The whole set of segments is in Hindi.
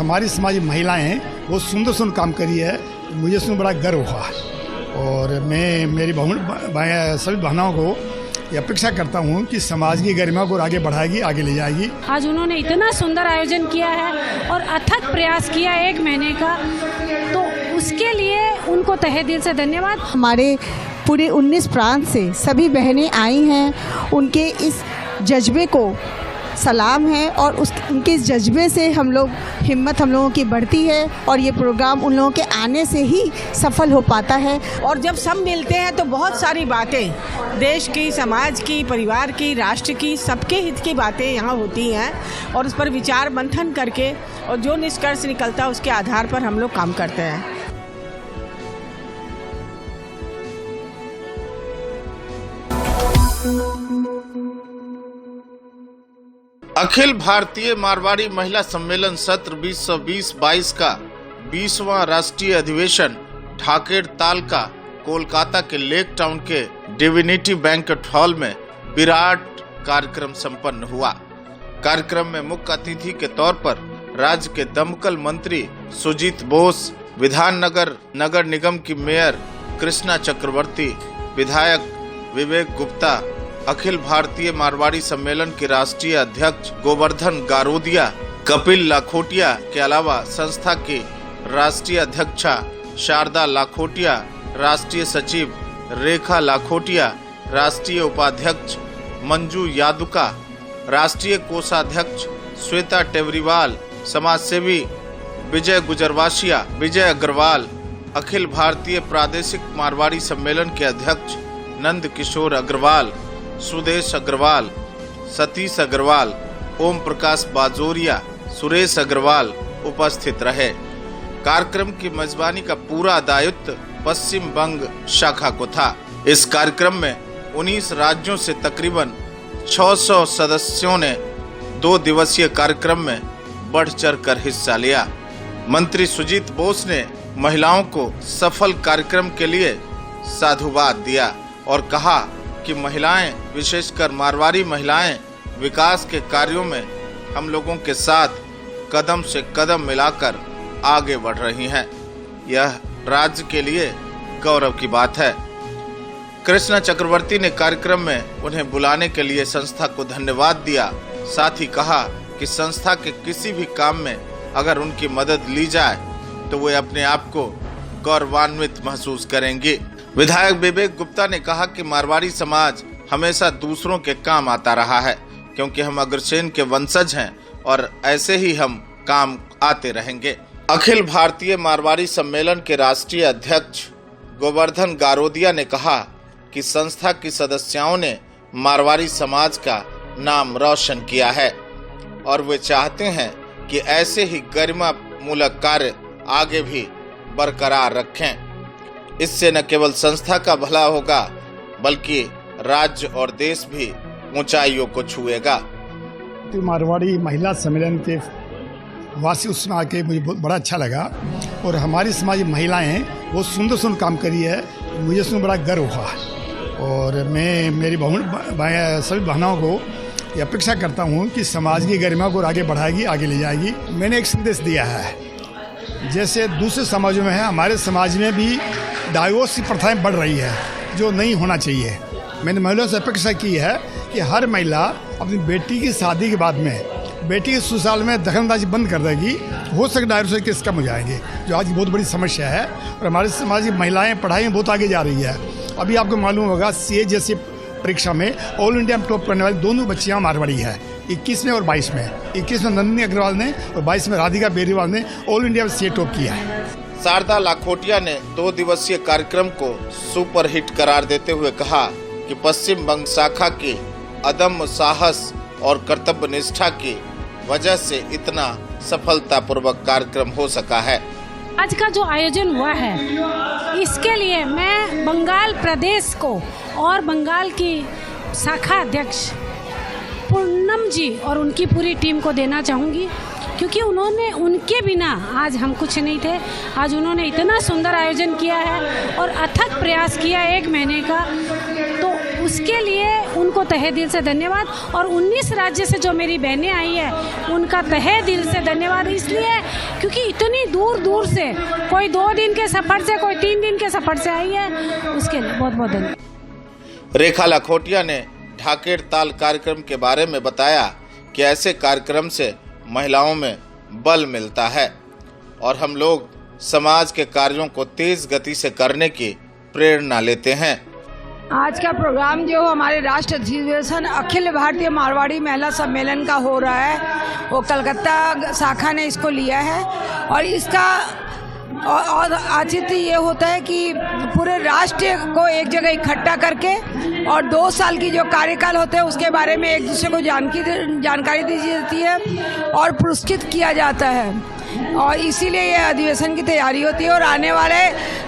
हमारी समाज महिलाएं हैं वो सुंदर सुंदर काम करी है, मुझे उसमें बड़ा गर्व हुआ। और मैं मेरी सभी बहनों को ये अपेक्षा करता हूँ कि समाज की गरिमा को आगे बढ़ाएगी, आगे ले जाएगी। आज उन्होंने इतना सुंदर आयोजन किया है और अथक प्रयास किया 1 महीने का, तो उसके लिए उनको तहे दिल से धन्यवाद। हमारे पूरे 19 प्रांत से सभी बहनें आई हैं, उनके इस जज्बे को सलाम है और उनके इस जज्बे से हिम्मत हम लोगों की बढ़ती है और ये प्रोग्राम उन लोगों के आने से ही सफल हो पाता है। और जब सब मिलते हैं तो बहुत सारी बातें देश की, समाज की, परिवार की, राष्ट्र की, सबके हित की बातें यहाँ होती हैं और उस पर विचार मंथन करके और जो निष्कर्ष निकलता है उसके आधार पर हम लोग काम करते हैं। अखिल भारतीय मारवाड़ी महिला सम्मेलन सत्र 2020-22 का 20वां राष्ट्रीय अधिवेशन ठाकेर ताल का कोलकाता के लेक टाउन के डिविनिटी बैंक्वेट हॉल में विराट कार्यक्रम संपन्न हुआ। कार्यक्रम में मुख्य अतिथि के तौर पर राज्य के दमकल मंत्री सुजीत बोस, विधाननगर नगर निगम की मेयर कृष्णा चक्रवर्ती, विधायक विवेक गुप्ता, अखिल भारतीय मारवाड़ी सम्मेलन के राष्ट्रीय अध्यक्ष गोवर्धन गारोदिया, कपिल लाखोटिया के अलावा संस्था की राष्ट्रीय अध्यक्षा शारदा लाखोटिया, राष्ट्रीय सचिव रेखा लाखोटिया, राष्ट्रीय उपाध्यक्ष मंजू यादुका, राष्ट्रीय कोषाध्यक्ष श्वेता टेवरीवाल, समाजसेवी विजय गुजरवाशिया, विजय अग्रवाल, अखिल भारतीय प्रादेशिक मारवाड़ी सम्मेलन के अध्यक्ष नंद किशोर अग्रवाल, सुदेश अग्रवाल, सतीश अग्रवाल, ओम प्रकाश बाजोरिया, सुरेश अग्रवाल उपस्थित रहे। कार्यक्रम की मेजबानी का पूरा दायित्व पश्चिम बंग शाखा को था। इस कार्यक्रम में 19 राज्यों से तकरीबन 600 सदस्यों ने 2 दिवसीय कार्यक्रम में बढ़ चढ़ कर हिस्सा लिया। मंत्री सुजीत बोस ने महिलाओं को सफल कार्यक्रम के लिए साधुवाद दिया और कहा कि महिलाएं, विशेषकर मारवाड़ी महिलाएं, विकास के कार्यों में हम लोगों के साथ कदम से कदम मिलाकर आगे बढ़ रही हैं। यह राज्य के लिए गौरव की बात है। कृष्णा चक्रवर्ती ने कार्यक्रम में उन्हें बुलाने के लिए संस्था को धन्यवाद दिया। साथ ही कहा कि संस्था के किसी भी काम में अगर उनकी मदद ली जाए तो वे अपने आप को गौरवान्वित महसूस करेंगे। विधायक विवेक गुप्ता ने कहा कि मारवाड़ी समाज हमेशा दूसरों के काम आता रहा है, क्योंकि हम अग्रसेन के वंशज हैं और ऐसे ही हम काम आते रहेंगे। अखिल भारतीय मारवाड़ी सम्मेलन के राष्ट्रीय अध्यक्ष गोवर्धन गारोदिया ने कहा कि संस्था की सदस्यों ने मारवाड़ी समाज का नाम रोशन किया है और वे चाहते हैं कि ऐसे ही गरिमा मूलक कार्य आगे भी बरकरार रखें। इससे न केवल संस्था का भला होगा बल्कि राज्य और देश भी ऊंचाइयों को छुएगा। मारवाड़ी महिला सम्मेलन के वासी उसमें आके मुझे बहुत बड़ा अच्छा लगा और हमारी समाज महिलाएं हैं वो सुंदर सुंदर काम करी है, मुझे उसमें बड़ा गर्व हुआ। और मैं मेरी सभी बहनों को ये अपेक्षा करता हूँ कि समाज की गरिमा को आगे बढ़ाएगी, आगे ले जाएगी। मैंने एक संदेश दिया है, जैसे दूसरे समाजों में है, हमारे समाज में भी डाइवोर्स की प्रथाएं बढ़ रही है जो नहीं होना चाहिए। मैंने महिलाओं से अपेक्षा की है कि हर महिला अपनी बेटी की शादी के बाद में बेटी के ससुराल में दखलंदाजी बंद कर देगी, हो सके डाइवोर्स के केस कम हो जाएंगे, जो आज बहुत बड़ी समस्या है। और हमारे समाज की महिलाएं पढ़ाई में बहुत आगे जा रही है। अभी आपको मालूम होगा सीए जैसी परीक्षा में ऑल इंडिया में टॉप करने वाली दोनों बच्चियाँ मारवाड़ी है, 21 में और 22 में। 21 में नंदिनी अग्रवाल ने और 22 में राधिका बेरीवाल ने ऑल इंडिया में सीए टॉप किया है। शारदा लाखोटिया ने 2 दिवसीय कार्यक्रम को सुपरहिट करार देते हुए कहा कि पश्चिम बंग शाखा की अदम्य साहस और कर्तव्य निष्ठा की वजह से इतना सफलतापूर्वक कार्यक्रम हो सका है। आज का जो आयोजन हुआ है इसके लिए मैं बंगाल प्रदेश को और बंगाल की शाखा अध्यक्ष पूर्णम जी और उनकी पूरी टीम को देना चाहूँगी, क्योंकि उनके बिना आज हम कुछ नहीं थे। आज उन्होंने इतना सुंदर आयोजन किया है और अथक प्रयास किया 1 महीने का, तो उसके लिए उनको तहे दिल से धन्यवाद। और 19 राज्य से जो मेरी बहनें आई है उनका तहे दिल से धन्यवाद, इसलिए क्योंकि इतनी दूर दूर से, कोई 2 दिन के सफ़र से, कोई 3 दिन के सफ़र से आई है, उसके लिए बहुत बहुत धन्यवाद। रेखा लाखोटिया ने ढाकेर ताल कार्यक्रम के बारे में बताया कि ऐसे कार्यक्रम से महिलाओं में बल मिलता है और हम लोग समाज के कार्यों को तेज गति से करने की प्रेरणा लेते हैं। आज का प्रोग्राम जो हमारे राष्ट्र अधिवेशन अखिल भारतीय मारवाड़ी महिला सम्मेलन का हो रहा है, वो कलकत्ता शाखा ने इसको लिया है और इसका और औचित्य ये होता है कि पूरे राष्ट्र को एक जगह इकट्ठा करके और 2 साल की जो कार्यकाल होते हैं उसके बारे में एक दूसरे को जानकारी दी जाती है और पुरस्कृत किया जाता है। और इसीलिए ये अधिवेशन की तैयारी होती है और आने वाले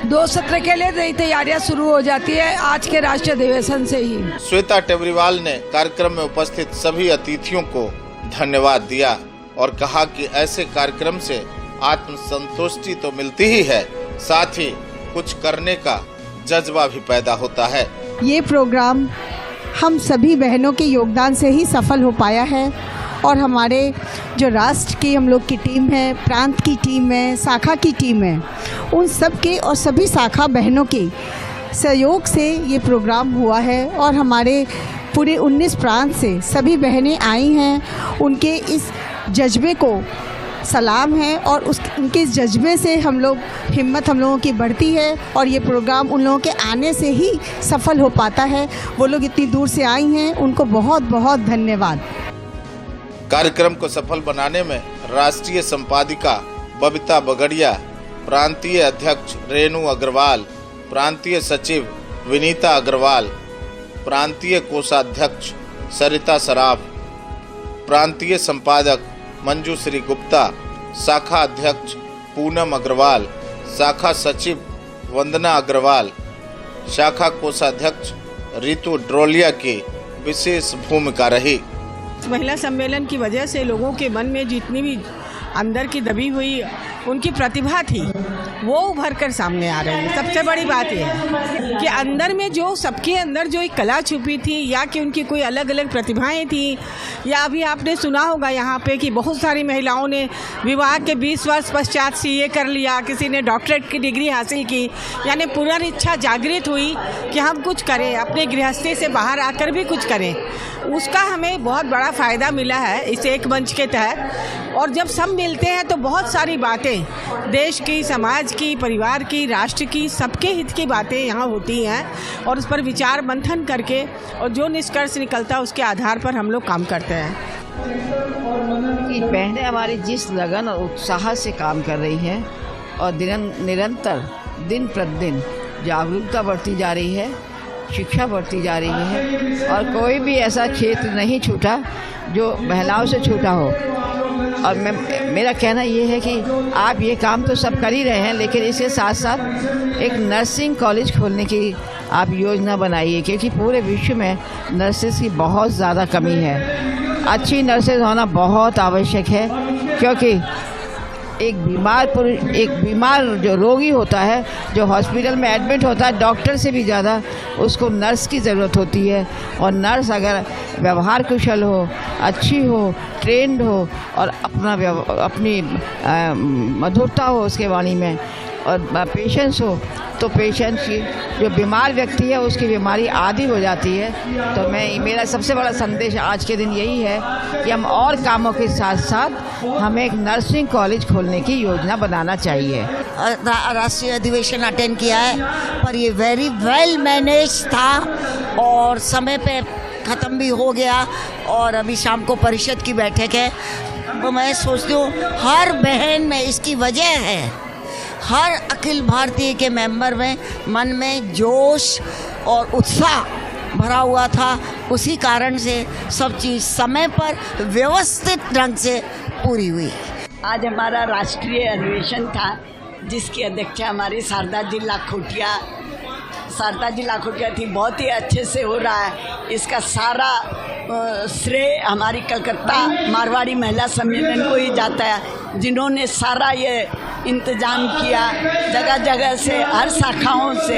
2 सत्र के लिए नई तैयारियां शुरू हो जाती है आज के राष्ट्रीय अधिवेशन से ही। श्वेता टेबरीवाल ने कार्यक्रम में उपस्थित सभी अतिथियों को धन्यवाद दिया और कहा कि ऐसे कार्यक्रम से आत्म संतुष्टि तो मिलती ही है, साथ ही कुछ करने का जज्बा भी पैदा होता है। ये प्रोग्राम हम सभी बहनों के योगदान से ही सफल हो पाया है और हमारे जो राष्ट्र की हम लोग की टीम है, प्रांत की टीम है, शाखा की टीम है, उन सब के और सभी शाखा बहनों के सहयोग से ये प्रोग्राम हुआ है और हमारे पूरे 19 प्रांत से सभी बहनें आई हैं। उनके इस जज्बे को सलाम है और उनके इस जज्बे से हम लोगों की बढ़ती है और ये प्रोग्राम उन लोगों के आने से ही सफल हो पाता है। वो लोग इतनी दूर से आई हैं, उनको बहुत बहुत धन्यवाद। कार्यक्रम को सफल बनाने में राष्ट्रीय संपादिका बबीता बगड़िया, प्रांतीय अध्यक्ष रेणु अग्रवाल, प्रांतीय सचिव विनीता अग्रवाल, प्रांतीय कोषाध्यक्ष सरिता सराफ, प्रांतीय संपादक मंजूश्री गुप्ता, शाखा अध्यक्ष पूनम अग्रवाल, शाखा सचिव वंदना अग्रवाल, शाखा कोषाध्यक्ष रितु ड्रोलिया की विशेष भूमिका रही। महिला सम्मेलन की वजह से लोगों के मन में जितनी भी अंदर की दबी हुई उनकी प्रतिभा थी वो उभर कर सामने आ रही है। सबसे बड़ी बात यह है कि अंदर में जो सबके अंदर जो एक कला छुपी थी या कि उनकी कोई अलग अलग प्रतिभाएं थी, या अभी आपने सुना होगा यहाँ पे कि बहुत सारी महिलाओं ने विवाह के 20 वर्ष पश्चात सीए कर लिया, किसी ने डॉक्टरेट की डिग्री हासिल की, यानी पुनर्इच्छा जागृत हुई कि हम कुछ करें, अपने गृहस्थी से बाहर आकर भी कुछ करें। उसका हमें बहुत बड़ा फ़ायदा मिला है इस एक मंच के तहत। और जब सब मिलते हैं तो बहुत सारी बातें देश की, समाज की, परिवार की, राष्ट्र की, सबके हित की बातें यहाँ होती हैं और उस पर विचार मंथन करके और जो निष्कर्ष निकलता है उसके आधार पर हम लोग काम करते हैं। बहनें हमारी जिस लगन और उत्साह से काम कर रही हैं और निरंतर दिन प्रतिदिन जागरूकता बढ़ती जा रही है, शिक्षा बढ़ती जा रही है और कोई भी ऐसा क्षेत्र नहीं छूटा जो महिलाओं से छूटा हो। और मेरा कहना ये है कि आप ये काम तो सब कर ही रहे हैं, लेकिन इसके साथ साथ एक नर्सिंग कॉलेज खोलने की आप योजना बनाइए, क्योंकि पूरे विश्व में नर्सेस की बहुत ज़्यादा कमी है। अच्छी नर्सेज होना बहुत आवश्यक है, क्योंकि एक बीमार जो रोगी होता है, जो हॉस्पिटल में एडमिट होता है, डॉक्टर से भी ज़्यादा उसको नर्स की ज़रूरत होती है। और नर्स अगर व्यवहार कुशल हो, अच्छी हो, ट्रेंड हो और अपनी मधुरता हो उसके वाणी में और पेशेंस हो, तो पेशेंट की जो बीमार व्यक्ति है उसकी बीमारी आदी हो जाती है। तो मेरा सबसे बड़ा संदेश आज के दिन यही है कि हम और कामों के साथ साथ हमें एक नर्सिंग कॉलेज खोलने की योजना बनाना चाहिए। राष्ट्रीय अधिवेशन अटेंड किया है, पर ये वेरी वेल मैनेज था और समय पे ख़त्म भी हो गया और अभी शाम को परिषद की बैठक है। तो मैं सोचती हूँ हर बहन में इसकी वजह है, हर अखिल भारतीय के मेंबर में मन में जोश और उत्साह भरा हुआ था। उसी कारण से सब चीज़ समय पर व्यवस्थित ढंग से पूरी हुई। आज हमारा राष्ट्रीय अधिवेशन था जिसकी अध्यक्षा हमारी शारदा जी लाखोटिया थी। बहुत ही अच्छे से हो रहा है। इसका सारा श्रेय हमारी कलकत्ता मारवाड़ी महिला सम्मेलन को ही जाता है, जिन्होंने सारा ये इंतजाम किया, जगह जगह से हर शाखाओं से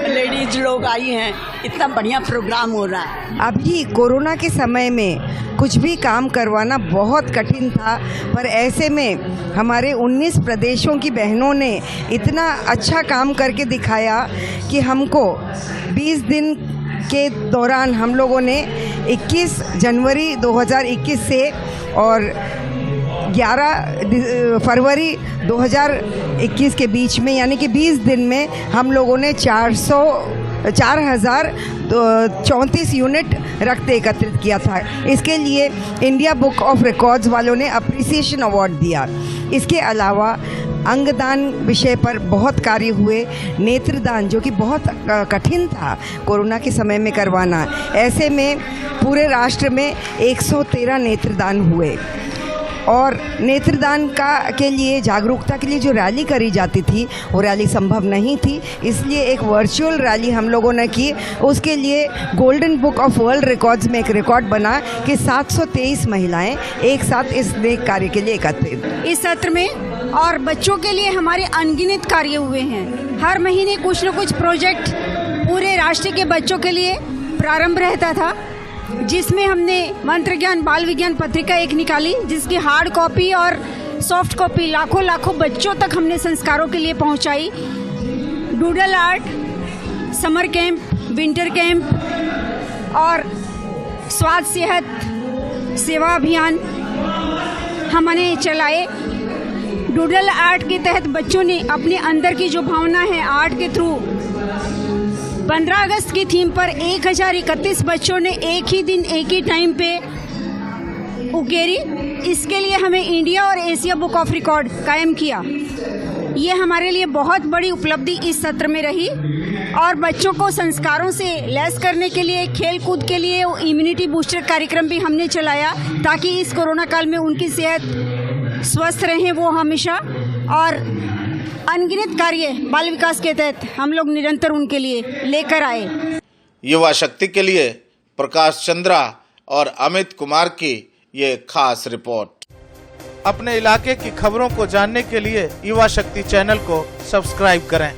लेडीज लोग आई हैं, इतना बढ़िया प्रोग्राम हो रहा है। अभी कोरोना के समय में कुछ भी काम करवाना बहुत कठिन था, पर ऐसे में हमारे 19 प्रदेशों की बहनों ने इतना अच्छा काम करके दिखाया कि हमको 20 दिन के दौरान हम लोगों ने 21 जनवरी 2021 से और 11 फरवरी 2021 के बीच में, यानी कि 20 दिन में हम लोगों ने 4034 यूनिट रक्त एकत्रित किया था। इसके लिए इंडिया बुक ऑफ रिकॉर्ड्स वालों ने अप्रिसिएशन अवार्ड दिया। इसके अलावा अंगदान विषय पर बहुत कार्य हुए, नेत्रदान जो कि बहुत कठिन था कोरोना के समय में करवाना, ऐसे में पूरे राष्ट्र में 113 नेत्रदान हुए। और नेत्रदान के लिए जागरूकता के लिए जो रैली करी जाती थी वो रैली संभव नहीं थी, इसलिए एक वर्चुअल रैली हम लोगों ने की। उसके लिए golden book of world records में एक रिकॉर्ड बना कि 723 महिलाएं एक साथ इस नेक कार्य के लिए एकत्रित। इस सत्र में और बच्चों के लिए हमारे अनगिनत कार्य हुए हैं। हर महीने कुछ न कुछ प्रोजेक्ट पूरे राष्ट्र के बच्चों के लिए प्रारंभ रहता था, जिसमें हमने मंत्र ज्ञान बाल विज्ञान पत्रिका एक निकाली, जिसकी हार्ड कॉपी और सॉफ्ट कॉपी लाखों बच्चों तक हमने संस्कारों के लिए पहुंचाई। Doodle art, summer camp, winter camp और स्वास्थ्य सेहत सेवा अभियान हमने चलाए। डूडल आर्ट के तहत बच्चों ने अपने अंदर की जो भावना है आर्ट के थ्रू 15 अगस्त की थीम पर 1031 बच्चों ने एक ही दिन एक ही टाइम पे उकेरी। इसके लिए हमें इंडिया और एशिया बुक ऑफ रिकॉर्ड कायम किया। ये हमारे लिए बहुत बड़ी उपलब्धि इस सत्र में रही। और बच्चों को संस्कारों से लैस करने के लिए, खेल कूद के लिए इम्यूनिटी बूस्टर कार्यक्रम भी हमने चलाया, ताकि इस कोरोना काल में उनकी सेहत स्वस्थ रहे वो हमेशा। और अनगिनत कार्य बाल विकास के तहत हम लोग निरंतर उनके लिए लेकर आए। युवा शक्ति के लिए प्रकाश चंद्रा और अमित कुमार की ये खास रिपोर्ट। अपने इलाके की खबरों को जानने के लिए युवा शक्ति चैनल को सब्सक्राइब करें।